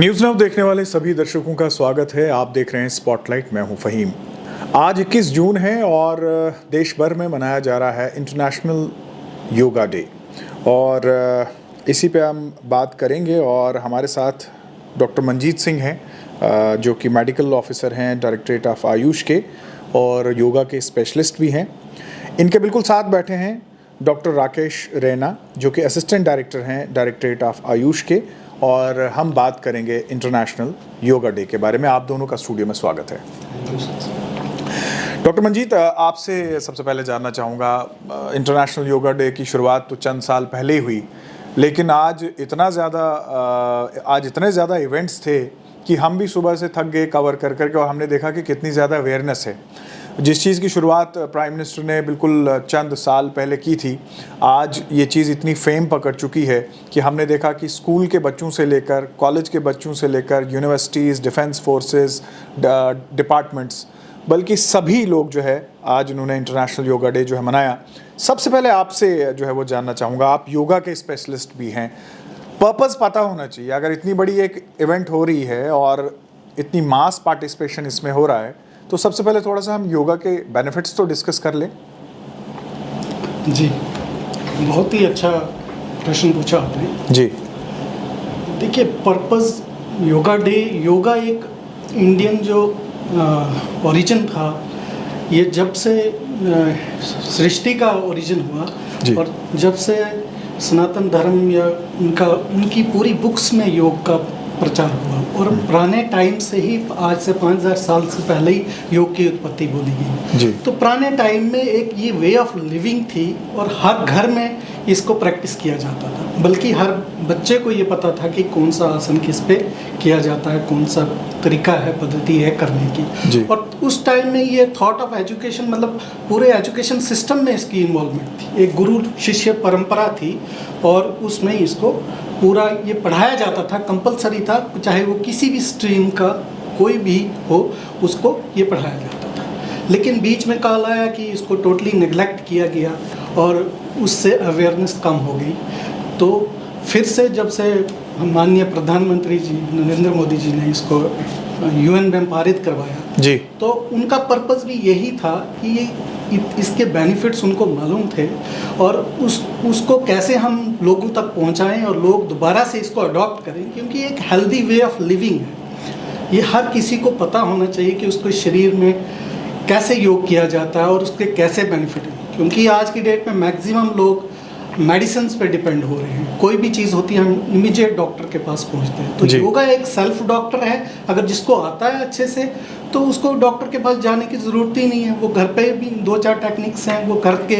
News now देखने वाले सभी दर्शकों का स्वागत है। आप देख रहे हैं स्पॉटलाइट, मैं हूं फ़हीम। आज 21 जून है और देश भर में मनाया जा रहा है इंटरनेशनल योगा डे और इसी पे हम बात करेंगे। और हमारे साथ डॉक्टर मंजीत सिंह हैं जो कि मेडिकल ऑफिसर हैं डायरेक्टरेट ऑफ आयुष के और योगा के स्पेशलिस्ट भी हैं। इनके बिल्कुल साथ बैठे हैं डॉक्टर राकेश रैना जो कि असिस्टेंट डायरेक्टर हैं डायरेक्टरेट ऑफ आयुष के, और हम बात करेंगे इंटरनेशनल योगा डे के बारे में। आप दोनों का स्टूडियो में स्वागत है। डॉक्टर मंजीत, आपसे सबसे पहले जानना चाहूँगा, इंटरनेशनल योगा डे की शुरुआत तो चंद साल पहले ही हुई, लेकिन आज इतने ज़्यादा इवेंट्स थे कि हम भी सुबह से थक गए कवर कर करके, और हमने देखा कि कितनी ज़्यादा अवेयरनेस है। जिस चीज़ की शुरुआत प्राइम मिनिस्टर ने बिल्कुल चंद साल पहले की थी, आज ये चीज़ इतनी फेम पकड़ चुकी है कि हमने देखा कि स्कूल के बच्चों से लेकर कॉलेज के बच्चों से लेकर यूनिवर्सिटीज़, डिफेंस फोर्सेस, डिपार्टमेंट्स, बल्कि सभी लोग जो है आज उन्होंने इंटरनेशनल योगा डे जो है मनाया। सबसे पहले आपसे जो है वो जानना चाहूँगा, आप योगा के स्पेशलिस्ट भी हैं, पर्पज़ पता होना चाहिए। अगर इतनी बड़ी एक इवेंट हो रही है और इतनी मास पार्टिसिपेशन इसमें हो रहा है, तो सबसे पहले थोड़ा सा हम योगा के बेनिफिट्स तो डिस्कस कर लें। जी, बहुत ही अच्छा प्रश्न पूछा आपने। जी, देखिए, पर्पस योगा डे, योगा एक इंडियन जो ओरिजिन था, ये जब से सृष्टि का ओरिजिन हुआ और जब से सनातन धर्म या उनकी पूरी बुक्स में योग का प्रचार हुआ, और पुराने टाइम से ही, आज से 5000 साल से पहले ही योग की उत्पत्ति बोली गई। तो पुराने टाइम में एक ये वे ऑफ लिविंग थी और हर घर में इसको प्रैक्टिस किया जाता था। बल्कि हर बच्चे को ये पता था कि कौन सा आसन किस पे किया जाता है, कौन सा तरीका है, पद्धति है करने की। और उस टाइम में ये थॉट ऑफ एजुकेशन, मतलब पूरे एजुकेशन सिस्टम में इसकी इन्वॉल्वमेंट थी। एक गुरु शिष्य परंपरा थी और उसमें इसको पूरा ये पढ़ाया जाता था, कंपलसरी था, चाहे वो किसी भी स्ट्रीम का कोई भी हो, उसको ये पढ़ाया जाता था। लेकिन बीच में काल आया कि इसको टोटली नेग्लेक्ट किया गया और उससे अवेयरनेस कम हो गई। तो फिर से जब से माननीय प्रधानमंत्री जी नरेंद्र मोदी जी ने इसको यूएन में पारित करवाया जी, तो उनका पर्पस भी यही था कि ये इसके बेनिफिट्स उनको मालूम थे और उसको कैसे हम लोगों तक पहुंचाएं और लोग दोबारा से इसको अडॉप्ट करें, क्योंकि एक हेल्दी वे ऑफ लिविंग है। ये हर किसी को पता होना चाहिए कि उसके शरीर में कैसे योग किया जाता है और उसके कैसे बेनिफिट हैं। क्योंकि आज की डेट में मैक्सिमम लोग मेडिसिन पे डिपेंड हो रहे हैं। कोई भी चीज़ होती है हम इमीडिएट डॉक्टर के पास पहुंचते हैं। तो योगा एक सेल्फ डॉक्टर है। अगर जिसको आता है अच्छे से तो उसको डॉक्टर के पास जाने की ज़रूरत ही नहीं है। वो घर पे भी 2-4 टेक्निक्स हैं, वो करके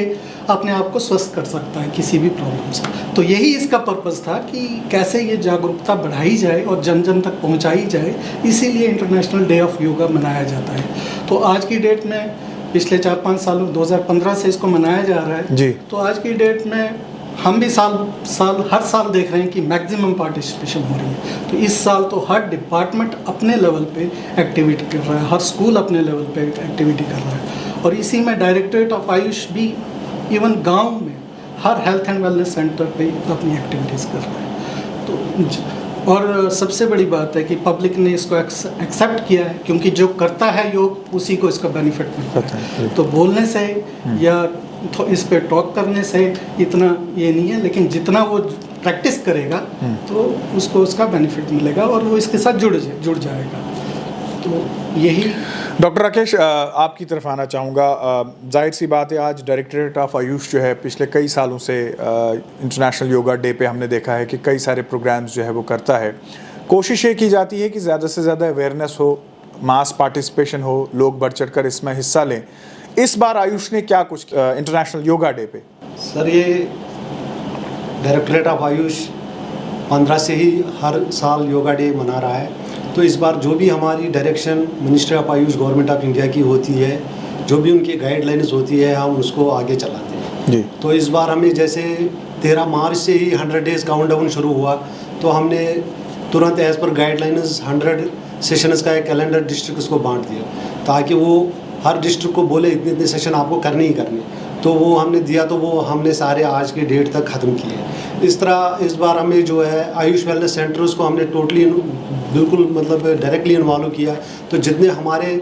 अपने आप को स्वस्थ कर सकता है किसी भी प्रॉब्लम से। तो यही इसका पर्पस था कि कैसे ये जागरूकता बढ़ाई जाए और जन जन तक पहुँचाई जाए। इसीलिए इंटरनेशनल डे ऑफ योगा मनाया जाता है। तो आज की डेट में पिछले 4-5 सालों 2015 से इसको मनाया जा रहा है जी। तो आज की डेट में हम भी हर साल देख रहे हैं कि मैक्सिमम पार्टिसिपेशन हो रही है। तो इस साल तो हर डिपार्टमेंट अपने लेवल पे एक्टिविटी कर रहा है, हर स्कूल अपने लेवल पे एक्टिविटी कर रहा है। और इसी में डायरेक्टरेट ऑफ आयुष भी इवन गांव में हर हेल्थ एंड वेलनेस सेंटर पे अपनी एक्टिविटीज़ कर रहा है। तो और सबसे बड़ी बात है कि पब्लिक ने इसको एक्सेप्ट किया है, क्योंकि जो करता है योग उसी को इसका बेनिफिट मिलता है। तो बोलने से या इस पे टॉक करने से इतना ये नहीं है, लेकिन जितना वो प्रैक्टिस करेगा तो उसको उसका बेनिफिट मिलेगा और वो इसके साथ जुड़ जाएगा। तो यही। डॉक्टर राकेश, आपकी तरफ आना चाहूँगा। जाहिर सी बात है, आज डायरेक्टरेट ऑफ आयुष जो है पिछले कई सालों से इंटरनेशनल योगा डे पे हमने देखा है कि कई सारे प्रोग्राम्स जो है वो करता है। कोशिश ये की जाती है कि ज़्यादा से ज़्यादा अवेयरनेस हो, मास पार्टिसिपेशन हो, लोग बढ़ चढ़ कर इसमें हिस्सा लें। इस बार आयुष ने क्या कुछ इंटरनेशनल योगा डे पे? सर, ये डायरेक्टरेट ऑफ आयुष 15 से ही हर साल योगा डे मना रहा है। तो इस बार जो भी हमारी direction ministry of Ayush government of India की होती है, जो भी उनकी गाइडलाइंस होती है, हम उसको आगे चलाते हैं जी। तो इस बार हमें जैसे 13 मार्च से ही 100 डेज़ काउंटडाउन शुरू हुआ, तो हमने तुरंत एज़ पर गाइडलाइंस 100 सेशंस का एक कैलेंडर डिस्ट्रिक्ट को बांट दिया, ताकि वो हर डिस्ट्रिक्ट को बोले इतने इतने सेशन आपको करने ही करने। तो वो हमने दिया, तो वो हमने सारे आज के डेट तक ख़त्म किए। इस तरह इस बार हमें जो है आयुष वेलनेस सेंटर्स को हमने टोटली बिल्कुल मतलब डायरेक्टली इन्वॉल्व किया। तो जितने हमारे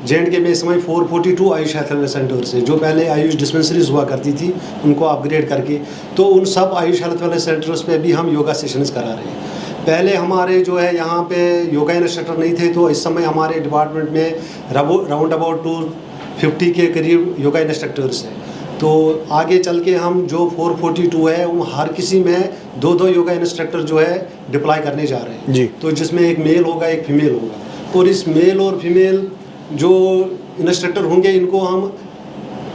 J&K में इस समय 442 आयुष हेल्थ वेलनेस सेंटर्स है, जो पहले आयुष डिस्पेंसरीज हुआ करती थी उनको अपग्रेड करके, तो उन सब आयुष हेल्थ वेलनेस सेंटर्स पे भी हम योगा सेशंस करा रहे हैं। पहले हमारे जो है यहाँ पे योगा इंस्ट्रक्टर नहीं थे, तो इस समय हमारे डिपार्टमेंट में राउंड अबाउट 250 के करीब योगा इंस्ट्रक्टर्स हैं। तो आगे चल के हम जो 442 है वो हर किसी में 2-2 योगा इंस्ट्रक्टर जो है डिप्लॉय करने जा रहे हैं जी। तो जिसमें एक मेल होगा एक फीमेल होगा, और इस मेल और फीमेल जो इंस्ट्रक्टर होंगे इनको हम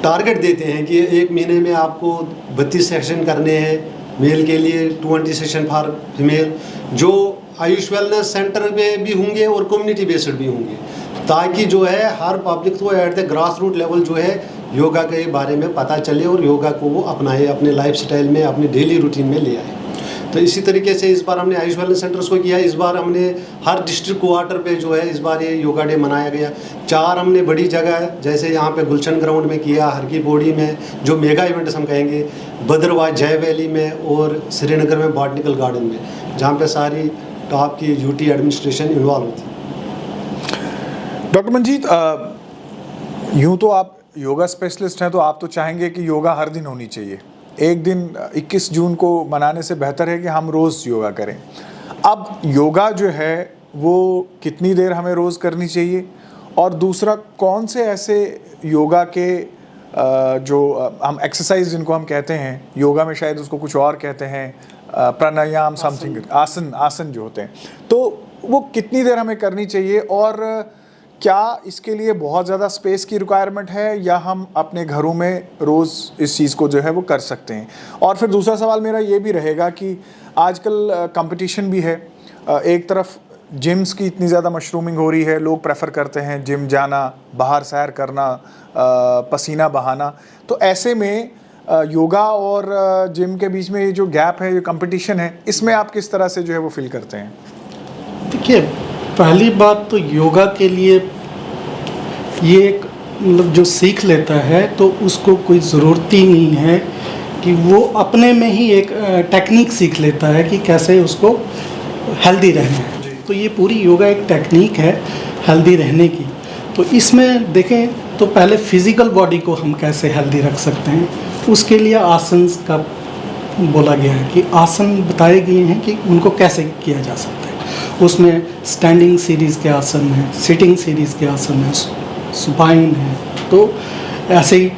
टारगेट देते हैं कि एक महीने में आपको 32 सेशन करने हैं मेल के लिए, 20 सेशन फॉर फीमेल, जो आयुष वेलनेस सेंटर पे भी होंगे और कम्युनिटी बेस्ड भी होंगे, ताकि जो है हर पब्लिक को at the grass root level जो है योगा के बारे में पता चले और योगा को वो अपनाए, अपने लाइफ स्टाइल में, अपने डेली रूटीन में ले आए। तो इसी तरीके से इस बार हमने आयुष वेलनेस सेंटर्स को किया। इस बार हमने हर डिस्ट्रिक्ट क्वार्टर पे जो है इस बार ये योगा डे मनाया गया। 4 हमने बड़ी जगह जैसे यहाँ पे गुलशन ग्राउंड में किया, हर की पौड़ी में जो मेगा इवेंट्स हम कहेंगे, भद्रवाह जय वैली में और श्रीनगर में बॉटनिकल गार्डन में, जहाँ पे सारी टॉप की यूटी एडमिनिस्ट्रेशन इन्वॉल्व होती है। डॉक्टर मंजीत, यूँ तो आप योगा स्पेशलिस्ट हैं, तो आप तो चाहेंगे कि योगा हर दिन होनी चाहिए। एक दिन 21 जून को मनाने से बेहतर है कि हम रोज़ योगा करें। अब योगा जो है वो कितनी देर हमें रोज़ करनी चाहिए, और दूसरा कौन से ऐसे योगा के जो हम एक्सरसाइज जिनको हम कहते हैं, योगा में शायद उसको कुछ और कहते हैं, प्राणायाम समथिंग, आसन जो होते हैं, तो वो कितनी देर हमें करनी चाहिए, और क्या इसके लिए बहुत ज़्यादा स्पेस की रिक्वायरमेंट है या हम अपने घरों में रोज़ इस चीज़ को जो है वो कर सकते हैं। और फिर दूसरा सवाल मेरा ये भी रहेगा कि आजकल कंपटीशन भी है, एक तरफ जिम्स की इतनी ज़्यादा मशरूमिंग हो रही है, लोग प्रेफर करते हैं जिम जाना, बाहर सैर करना, पसीना बहाना, तो ऐसे में योगा और जिम के बीच में ये जो गैप है, जो कंपटीशन है, इसमें आप किस तरह से जो है वो फील करते हैं? देखिए, पहली बात तो योगा के लिए ये एक मतलब जो सीख लेता है तो उसको कोई ज़रूरत ही नहीं है कि वो अपने में ही एक टेक्निक सीख लेता है कि कैसे उसको हेल्दी रहना है। तो ये पूरी योगा एक टेक्निक है हेल्दी रहने की। तो इसमें देखें तो पहले फिज़िकल बॉडी को हम कैसे हेल्दी रख सकते हैं, उसके लिए आसन का बोला गया है कि आसन बताए गए हैं कि उनको कैसे किया जा सकता है। उसमें स्टैंडिंग सीरीज़ के आसन हैं, सिटिंग सीरीज़ के आसन हैं, सुपाइन है। तो ऐसे ही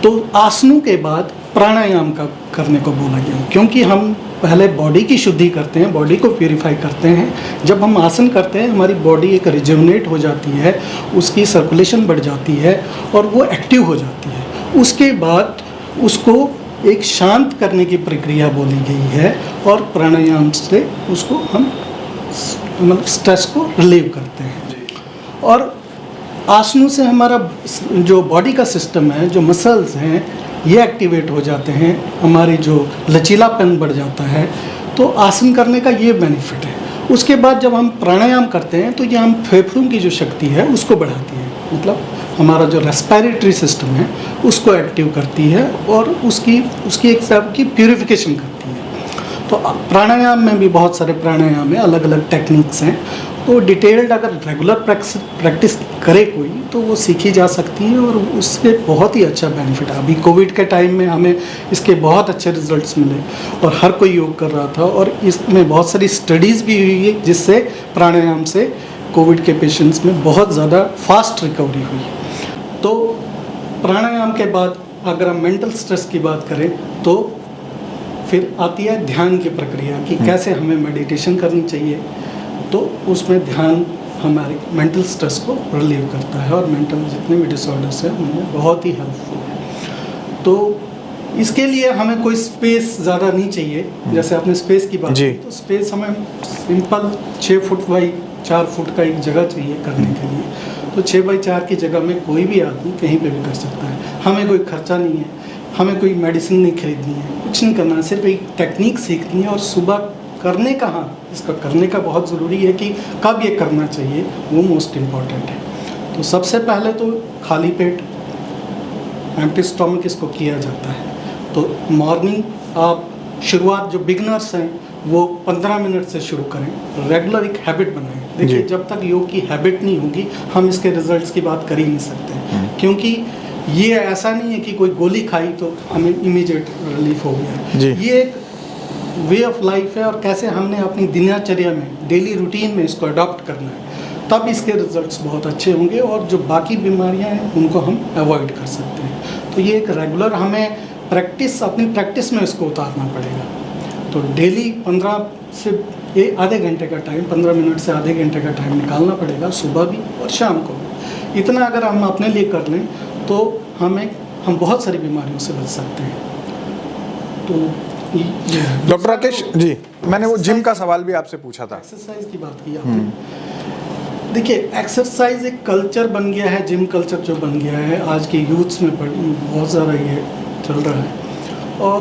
तो आसनों के बाद प्राणायाम का करने को बोला गया, क्योंकि हम पहले बॉडी की शुद्धि करते हैं, बॉडी को प्यूरिफाई करते हैं। जब हम आसन करते हैं हमारी बॉडी एक रिजुवनेट हो जाती है, उसकी सर्कुलेशन बढ़ जाती है और वो एक्टिव हो जाती है। उसके बाद उसको एक शांत करने की प्रक्रिया बोली गई है, और प्राणायाम से उसको हम मतलब स्ट्रेस को रिलीव करते हैं। और आसनों से हमारा जो बॉडी का सिस्टम है, जो मसल्स हैं, ये एक्टिवेट हो जाते हैं, हमारी जो लचीलापन बढ़ जाता है। तो आसन करने का ये बेनिफिट है। उसके बाद जब हम प्राणायाम करते हैं तो ये हम फेफड़ों की जो शक्ति है उसको बढ़ाती है, मतलब हमारा जो रेस्पिरेटरी सिस्टम है उसको एक्टिव करती है और उसकी एक हिसाब की प्यूरिफिकेशन करती है। तो प्राणायाम में भी बहुत सारे प्राणायाम है, अलग अलग टेक्निक्स हैं। तो डिटेल्ड अगर रेगुलर प्रैक्टिस करे कोई तो वो सीखी जा सकती है और उससे बहुत ही अच्छा बेनिफिट है। अभी कोविड के टाइम में हमें इसके बहुत अच्छे रिजल्ट्स मिले और हर कोई योग कर रहा था, और इसमें बहुत सारी स्टडीज़ भी हुई है जिससे प्राणायाम से कोविड के पेशेंट्स में बहुत ज़्यादा फास्ट रिकवरी हुई। तो प्राणायाम के बाद अगर हम मेंटल स्ट्रेस की बात करें तो फिर आती है ध्यान की प्रक्रिया कि कैसे हमें मेडिटेशन करनी चाहिए। तो उसमें ध्यान हमारे मेंटल स्ट्रेस को रिलीव करता है और मेंटल जितने भी डिसऑर्डर्स हैं उनमें बहुत ही हेल्पफुल है। तो इसके लिए हमें कोई स्पेस ज़्यादा नहीं चाहिए। जैसे आपने स्पेस की बात की, तो स्पेस हमें सिंपल 6 फुट बाई 4 फुट का एक जगह चाहिए करने के लिए। तो 6 बाई 4 की जगह में कोई भी आदमी कहीं पे भी कर सकता है। हमें कोई खर्चा नहीं है, हमें कोई मेडिसिन नहीं खरीदनी है, कुछ नहीं करना है, सिर्फ एक टेक्निक सीखनी है। और सुबह करने कहाँ, इसका करने का बहुत ज़रूरी है कि कब ये करना चाहिए, वो मोस्ट इम्पॉर्टेंट है। तो सबसे पहले तो खाली पेट, एम्प्टी स्टमक इसको किया जाता है। तो मॉर्निंग आप शुरुआत जो बिगनर्स हैं वो 15 मिनट से शुरू करें, रेगुलर एक हैबिट बनाएं। देखिए, जी। जब तक योग की हैबिट नहीं होगी हम इसके रिजल्ट्स की बात कर ही नहीं सकते, क्योंकि ये ऐसा नहीं है कि कोई गोली खाई तो हमें इमीडिएट रिलीफ हो गया। जी। ये एक वे ऑफ लाइफ है, और कैसे हमने अपनी दिनचर्या में, डेली रूटीन में इसको अडॉप्ट करना है, तब इसके रिजल्ट्स बहुत अच्छे होंगे और जो बाकी बीमारियां हैं उनको हम अवॉइड कर सकते हैं। तो ये एक रेगुलर हमें अपनी प्रैक्टिस में इसको उतारना पड़ेगा। तो डेली 15 से आधे घंटे का टाइम, 15 मिनट से आधे घंटे का टाइम निकालना पड़ेगा, सुबह भी और शाम को भी। इतना अगर हम अपने लिए कर लें तो हम बहुत सारी बीमारियों से बच सकते हैं। तो डॉक्टर राकेश जी, मैंने वो जिम का सवाल भी आपसे पूछा था। एक्सरसाइज की बात की आपने। देखिए, एक्सरसाइज एक कल्चर बन गया है, जिम कल्चर जो बन गया है आज के यूथ्स में बहुत ज़्यादा ये चल रहा है। और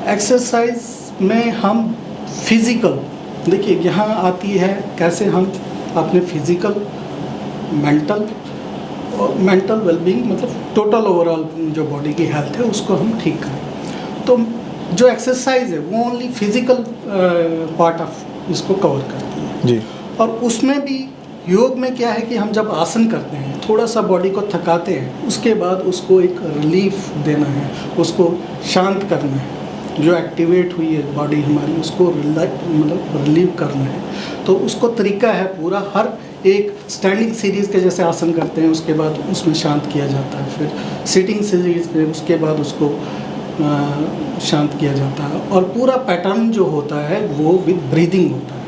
एक्सरसाइज में हम फिज़िकल, देखिए यहाँ आती है कैसे हम अपने फिज़िकल, मेंटल वेलबींग, मतलब टोटल ओवरऑल जो बॉडी की हेल्थ है उसको हम ठीक करें। तो जो एक्सरसाइज है वो ओनली फिजिकल पार्ट ऑफ इसको कवर करती है जी। और उसमें भी योग में क्या है कि हम जब आसन करते हैं, थोड़ा सा बॉडी को थकाते हैं, उसके बाद उसको एक रिलीफ देना है, उसको शांत करना है। जो एक्टिवेट हुई है बॉडी हमारी उसको मतलब रिलीव करना है। तो उसको तरीका है पूरा, हर एक स्टैंडिंग सीरीज़ के जैसे आसन करते हैं उसके बाद उसमें शांत किया जाता है, फिर सिटिंग सीरीज़ में उसके बाद उसको शांत किया जाता है। और पूरा पैटर्न जो होता है वो विद ब्रीदिंग होता है,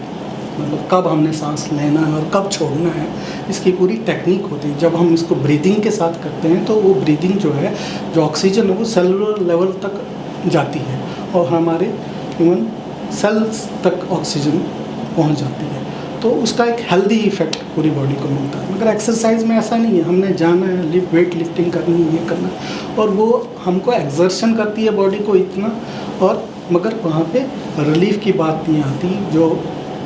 मतलब कब हमने सांस लेना है और कब छोड़ना है, इसकी पूरी टेक्निक होती है। जब हम इसको ब्रीदिंग के साथ करते हैं तो वो ब्रीदिंग जो है, जो ऑक्सीजन है वो सेलुलर लेवल तक जाती है और हमारे इवन सेल्स तक ऑक्सीजन पहुंच जाती है। तो उसका एक हेल्दी इफेक्ट पूरी बॉडी को मिलता है। मगर एक्सरसाइज में ऐसा नहीं है, हमने जाना है, वेट लिफ्टिंग करनी है, ये करना, और वो हमको एक्सर्शन करती है बॉडी को इतना, और मगर वहाँ पे रिलीफ की बात नहीं आती, जो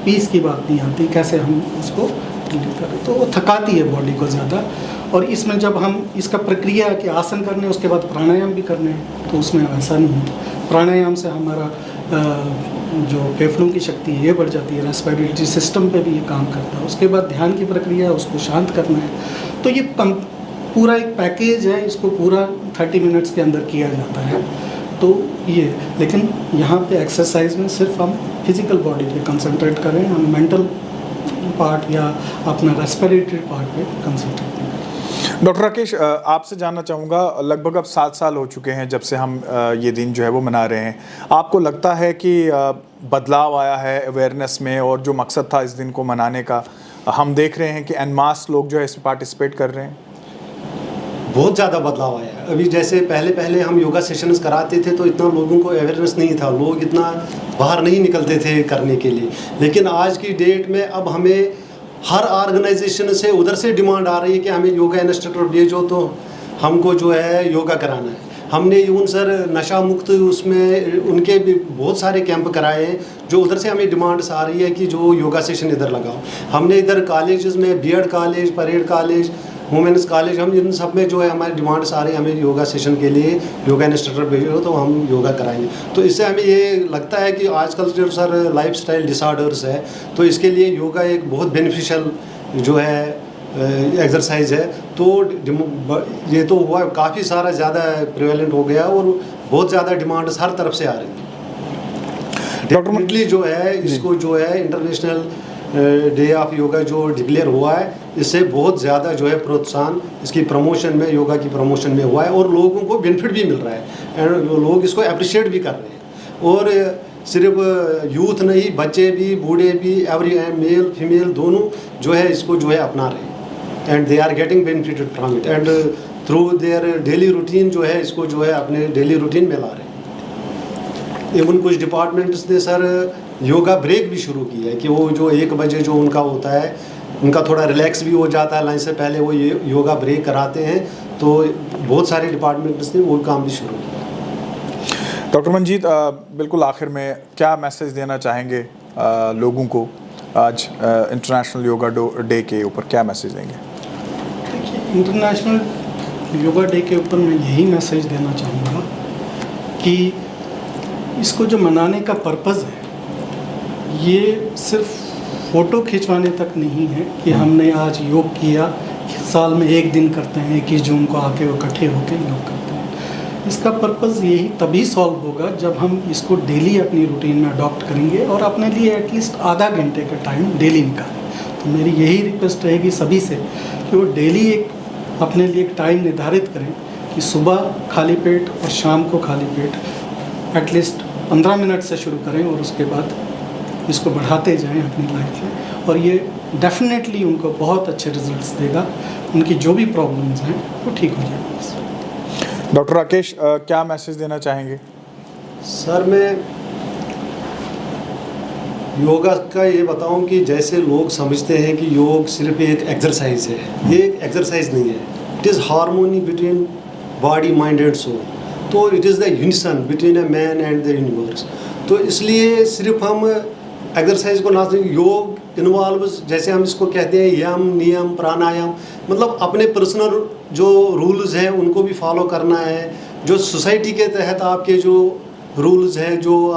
पीस की बात नहीं आती, कैसे हम उसको रिलीव करें। तो वो थकाती है बॉडी को ज़्यादा। और इसमें जब हम इसका प्रक्रिया कि आसन करने उसके बाद प्राणायाम भी करने हैं, तो उसमें ऐसा नहीं है। प्राणायाम से हमारा जो फेफड़ों की शक्ति है ये बढ़ जाती है, रेस्पिरेटरी सिस्टम पे भी ये काम करता है। उसके बाद ध्यान की प्रक्रिया है, उसको शांत करना है। तो ये पूरा एक पैकेज है, इसको पूरा 30 मिनट्स के अंदर किया जाता है। तो ये, लेकिन यहाँ पे एक्सरसाइज में सिर्फ हम फिजिकल बॉडी पे कंसंट्रेट करें, हम मेंटल पार्ट या अपना रेस्पिरेटरी पार्ट पे कंसंट्रेट करें। डॉक्टर राकेश, आपसे जानना चाहूँगा, लगभग अब 7 साल हो चुके हैं जब से हम ये दिन जो है वो मना रहे हैं। आपको लगता है कि बदलाव आया है अवेयरनेस में, और जो मकसद था इस दिन को मनाने का, हम देख रहे हैं कि एन मास लोग जो है इसमें पार्टिसिपेट कर रहे हैं? बहुत ज़्यादा बदलाव आया है। अभी जैसे पहले हम योगा सेशंस कराते थे तो इतना लोगों को अवेयरनेस नहीं था, लोग इतना बाहर नहीं निकलते थे करने के लिए। लेकिन आज की डेट में अब हमें हर ऑर्गेनाइजेशन से उधर से डिमांड आ रही है कि हमें योगा इंस्ट्रक्टर भेजो, तो हमको जो है योगा कराना है। हमने यून सर नशा मुक्त उसमें उनके भी बहुत सारे कैंप कराए हैं, जो उधर से हमें डिमांड्स आ रही है कि जो योगा सेशन इधर लगाओ। हमने इधर कॉलेजेस में BEd college, parade college, women's college, हम इन सब में जो है हमारी डिमांड्स आ रही है, हमें योगा सेशन के लिए योगा इंस्ट्रक्टर भेजो तो हम योगा कराएंगे। तो इससे हमें ये लगता है कि आजकल जो सर लाइफस्टाइल डिसऑर्डर्स है, तो इसके लिए योगा एक बहुत बेनिफिशियल जो है एक्सरसाइज है। तो ये तो हुआ काफ़ी सारा ज़्यादा प्रिवेलेंट हो गया और बहुत ज़्यादा डिमांड्स हर तरफ से आ रही है। डेफिनेटली जो है इसको जो है इंटरनेशनल डे ऑफ योगा जो डिक्लेयर हुआ है, इससे बहुत ज़्यादा जो है प्रोत्साहन इसकी प्रमोशन में, योगा की प्रमोशन में हुआ है और लोगों को बेनिफिट भी मिल रहा है एंड लोग इसको अप्रिशिएट भी कर रहे हैं। और सिर्फ यूथ नहीं, बच्चे भी, बूढ़े भी, एवरी मेल फीमेल दोनों जो है इसको जो है अपना रहे हैं and they are getting benefited from it and through their daily routine जो है इसको जो है अपने डेली रूटीन में ला रहे हैं। इवन कुछ डिपार्टमेंट्स ने सर योगा ब्रेक भी शुरू की है कि वो जो 1 बजे जो उनका होता है, उनका थोड़ा रिलैक्स भी हो जाता है, लंच से पहले वो ये योगा ब्रेक कराते हैं। तो बहुत सारे डिपार्टमेंट्स ने वो काम भी शुरू किया। डॉक्टर मंजीत, बिल्कुल आखिर में क्या मैसेज देना चाहेंगे लोगों को आज इंटरनेशनल योगा डे के ऊपर, क्या मैसेज देंगे? देखिए, इंटरनेशनल योगा डे के ऊपर मैं यही मैसेज देना चाहूँगा कि इसको जो मनाने का पर्पज़ है ये सिर्फ फ़ोटो खिंचवाने तक नहीं है कि हमने आज योग किया, साल में एक दिन करते हैं 21 जून को आके वो इकट्ठे होकर योग करते हैं। इसका पर्पज़ यही तभी सॉल्व होगा जब हम इसको डेली अपनी रूटीन में अडॉप्ट करेंगे और अपने लिए एटलीस्ट आधा घंटे का टाइम डेली निकालें। तो मेरी यही रिक्वेस्ट रहेगी सभी से कि वो डेली एक अपने लिए एक टाइम निर्धारित करें कि सुबह खाली पेट और शाम को खाली पेट एटलीस्ट 15 मिनट से शुरू करें और उसके बाद इसको बढ़ाते जाएं अपनी लाइफ में, और ये डेफिनेटली उनको बहुत अच्छे रिजल्ट्स देगा। उनकी जो भी प्रॉब्लम्स हैं वो ठीक हो जाएंगी। डॉक्टर राकेश, क्या मैसेज देना चाहेंगे? सर, मैं योगा का ये बताऊं कि जैसे लोग समझते हैं कि योग सिर्फ एक एक्सरसाइज है, ये एक एक्सरसाइज नहीं है। It is harmony between body, mind and soul. तो it is the unison between a man and the universe. तो इसलिए सिर्फ हम एक्सरसाइज को ना, योग इन्वॉल्व्स, जैसे हम इसको कहते हैं यम, नियम, प्राणायाम, मतलब अपने पर्सनल जो रूल्स हैं उनको भी फॉलो करना है। जो सोसाइटी के तहत आपके जो रूल्स हैं, जो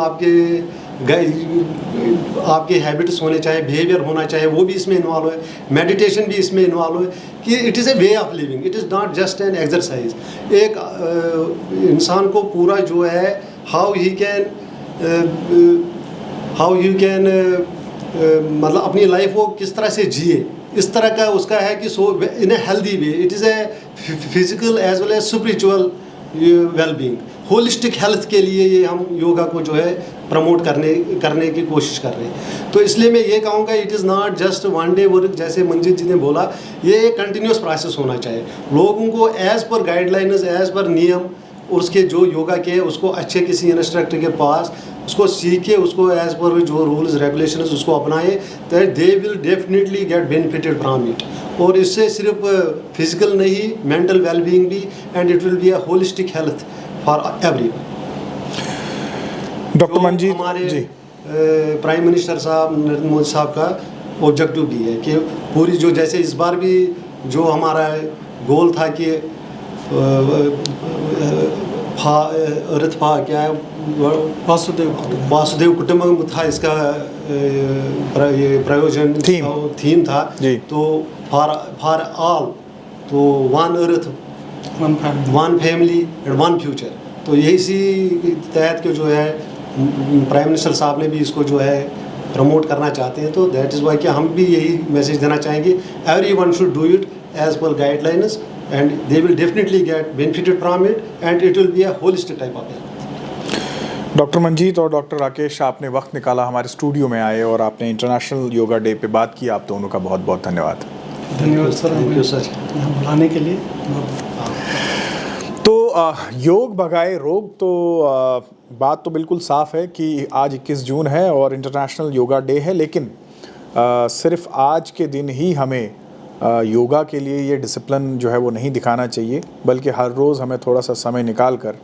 आपके हैबिट्स होने चाहिए, बिहेवियर होना चाहिए, वो भी इसमें इन्वॉल्व है। मेडिटेशन भी इसमें इन्वॉल्व है कि it is A way of living, it is not just an exercise. एक इंसान को पूरा जो है हाउ ही कैन मतलब अपनी लाइफ को किस तरह से जिए, इस तरह का उसका है कि so in a healthy way. It is a physical as well as spiritual wellbeing, holistic health के लिए ये हम योगा को जो है प्रमोट करने की कोशिश कर रहे हैं। तो इसलिए मैं ये कहूँगा it is not just one day work, जैसे मंजीत जी ने बोला, ये एक कंटिन्यूस प्रोसेस होना चाहिए। लोगों को as per guidelines, as per नियम उसके जो योगा के उसको अच्छे किसी इंस्ट्रक्टर के पास उसको सीखे, उसको एज़ पर जो रूल्स रेगुलेशंस उसको अपनाए, तो they will definitely get benefited from it. और इससे सिर्फ फिजिकल नहीं, मेंटल वेलबींग भी, and it will be a holistic health for everyone. Doctor Manjeet, हमारे प्राइम मिनिस्टर साहब नरेंद्र मोदी साहब का ऑब्जेक्टिव भी है कि पूरी जो, जैसे इस बार भी जो हमारा गोल था कि क्या है, वासुदेव कुटुंबकम था इसका ये प्रयोजन थीम था। तो फॉर ऑल, तो one earth, one family and one future. तो यही तहत के जो है प्राइम मिनिस्टर साहब ने भी इसको जो है प्रमोट करना चाहते हैं। तो दैट इज़ वाई कि हम भी यही मैसेज देना चाहेंगे, everyone should do it as per guidelines and they will definitely get benefited from it, and it will be a holistic type of health। Doctor Manjeet और डॉक्टर राकेश, आपने वक्त निकाला, हमारे स्टूडियो में आए और आपने इंटरनेशनल योगा डे पे बात की। आप दोनों का बहुत बहुत धन्यवाद। धन्यवाद सर, थैंक यू सर, यहाँ बुलाने के लिए। तो योग भगाए रोग, तो बात तो बिल्कुल साफ़ है कि आज 21 जून है और इंटरनेशनल योगा डे है, लेकिन सिर्फ आज के दिन ही हमें योगा के लिए ये डिसिप्लिन जो है वो नहीं दिखाना चाहिए, बल्कि हर रोज़ हमें थोड़ा सा समय निकाल कर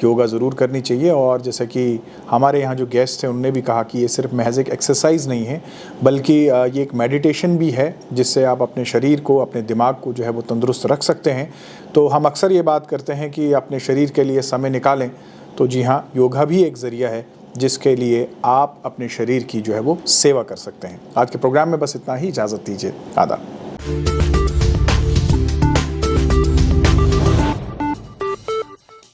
योगा ज़रूर करनी चाहिए। और जैसे कि हमारे यहाँ जो गेस्ट हैं उनने भी कहा कि ये सिर्फ महज एक एक्सरसाइज नहीं है, बल्कि ये एक मेडिटेशन भी है, जिससे आप अपने शरीर को, अपने दिमाग को जो है वो तंदुरुस्त रख सकते हैं। तो हम अक्सर ये बात करते हैं कि अपने शरीर के लिए समय निकालें, तो जी हाँ, योगा भी एक ज़रिया है जिसके लिए आप अपने शरीर की जो है वो सेवा कर सकते हैं। आज के प्रोग्राम में बस इतना ही, इजाज़त दीजिए, आदाब।